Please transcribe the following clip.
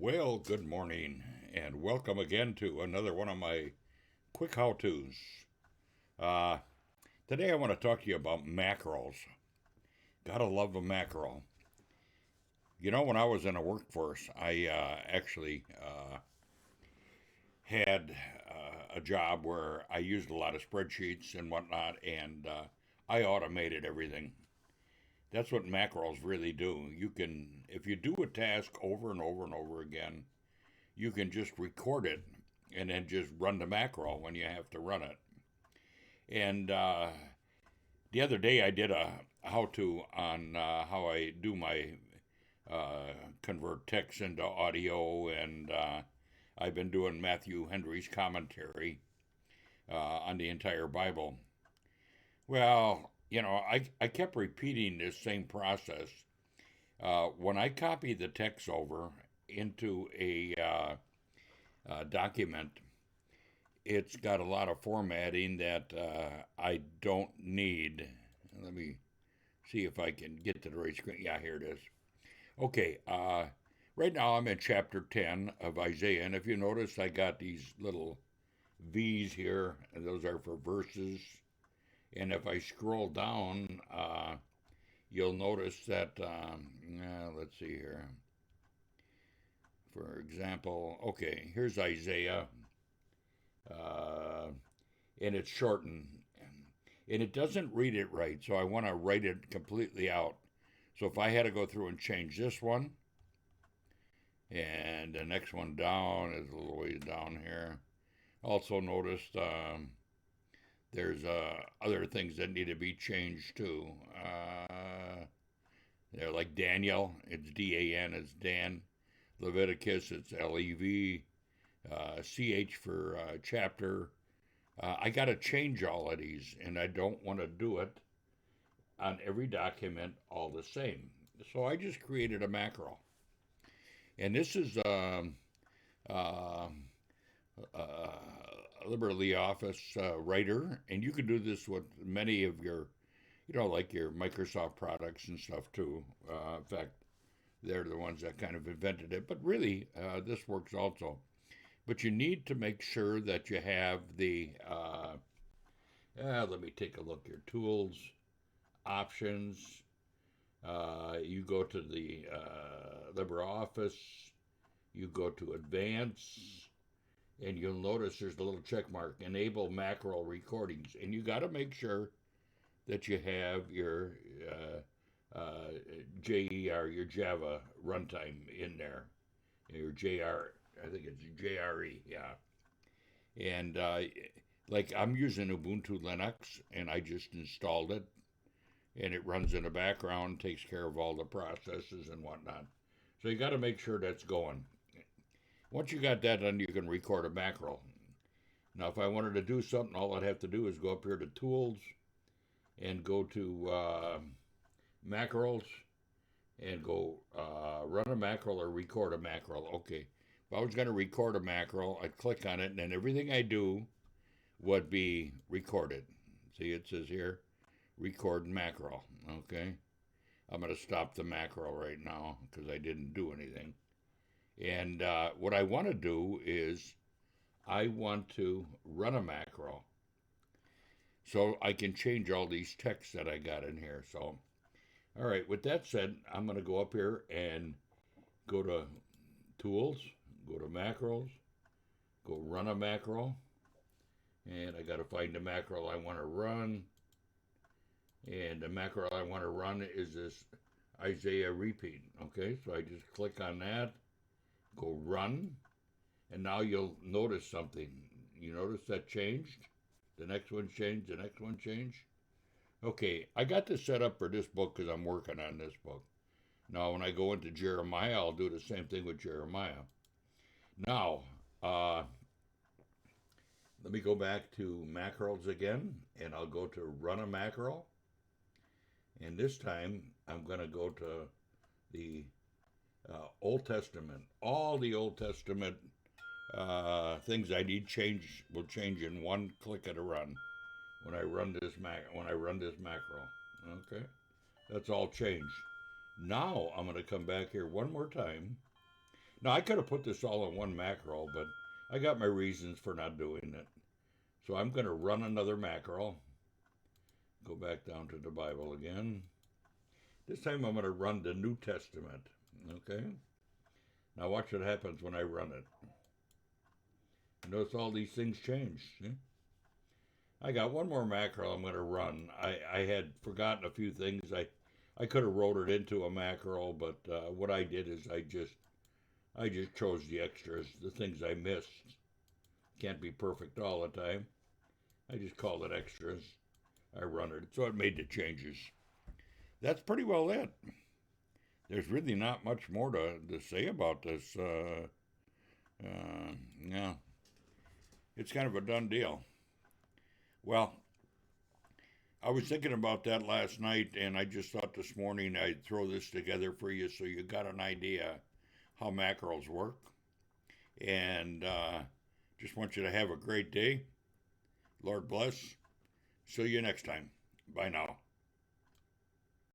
Well, good morning, and welcome again to another one of my quick how-tos. Uh, Today I want to talk to you about mackerels. Gotta love a mackerel. You know, when I was in a workforce, I actually had a job where I used a lot of spreadsheets and whatnot, and I automated everything. That's what mackerels really do. You can, if you do a task over and over and over again, you can just record it and then just run the macro when you have to run it. And the other day I did a how to on how I do my convert text into audio, and I've been doing Matthew Henry's commentary on the entire Bible. Well, I kept repeating this same process. When I copy the text over into a document, it's got a lot of formatting that I don't need. Let me see if I can get to the right screen. Yeah, here it is. Okay, right now I'm in chapter 10 of Isaiah, and if you notice, I got these little V's here, and those are for verses. And if I scroll down, you'll notice that, let's see here. For example, okay, here's Isaiah, uh, and it's shortened, and it doesn't read it right, so I want to write it completely out. So if I had to go through and change this one, and the next one down is a little ways down here. Also noticed there's other things that need to be changed too. They're like Daniel, it's Dan, it's Dan. Leviticus, it's Lev. CH for chapter. I got to change all of these, and I don't want to do it on every document all the same. So I just created a macro. And this is uh, LibreOffice Writer, and you can do this with many of your, like your Microsoft products and stuff too. In fact, they're the ones that kind of invented it, but really, this works also. But you need to make sure that you have the, let me take a look here, tools, options. You go to the LibreOffice, you go to advance, and you'll notice there's a little check mark, enable macro recordings. And you got to make sure that you have your JER, your Java runtime in there, your JR, I think it's JRE, yeah. And like I'm using Ubuntu Linux, and I just installed it, and it runs in the background, takes care of all the processes and whatnot. So you got to make sure that's going. Once you got that done, you can record a macro. Now, if I wanted to do something, all I'd have to do is go up here to Tools and go to Macros and go run a macro or record a macro. Okay. If I was going to record a macro, I'd click on it, and then everything I do would be recorded. See, it says here, record macro. Okay. I'm going to stop the macro right now because I didn't do anything. And what I want to do is I want to run a macro so I can change all these texts that I got in here. So, all right, with that said, I'm going to go up here and go to Tools, go to Macros, go run a macro, and I got to find the macro I want to run. And the macro I want to run is this Isaiah repeat. Okay, so I just click on that, go run, and now you'll notice something. You notice that changed? The next one changed, the next one changed. Okay, I got this set up for this book because I'm working on this book. Now, when I go into Jeremiah, I'll do the same thing with Jeremiah. Now, let me go back to macros again, and I'll go to run a macro. And this time, I'm going to go to the Old Testament. All the Old Testament things I need change will change in one click of a run when I run this macro. Okay, that's all changed. Now I'm going to come back here one more time, Now, I could have put this all in one mackerel, but I got my reasons for not doing it. So I'm going to run another mackerel. Go back down to the Bible again. This time I'm going to run the New Testament. Okay? Now watch what happens when I run it. Notice all these things change. See? I got one more mackerel I'm going to run. I had forgotten a few things. I could have wrote it into a mackerel, but what I did is I just chose the extras, the things I missed. Can't be perfect all the time. I just called it extras. I run it, so it made the changes. That's pretty well it. There's really not much more to say about this. Yeah, it's kind of a done deal. Well, I was thinking about that last night, and I just thought this morning I'd throw this together for you so you got an idea how mackerels work. And just want you to have a great day. Lord bless. See you next time. Bye now.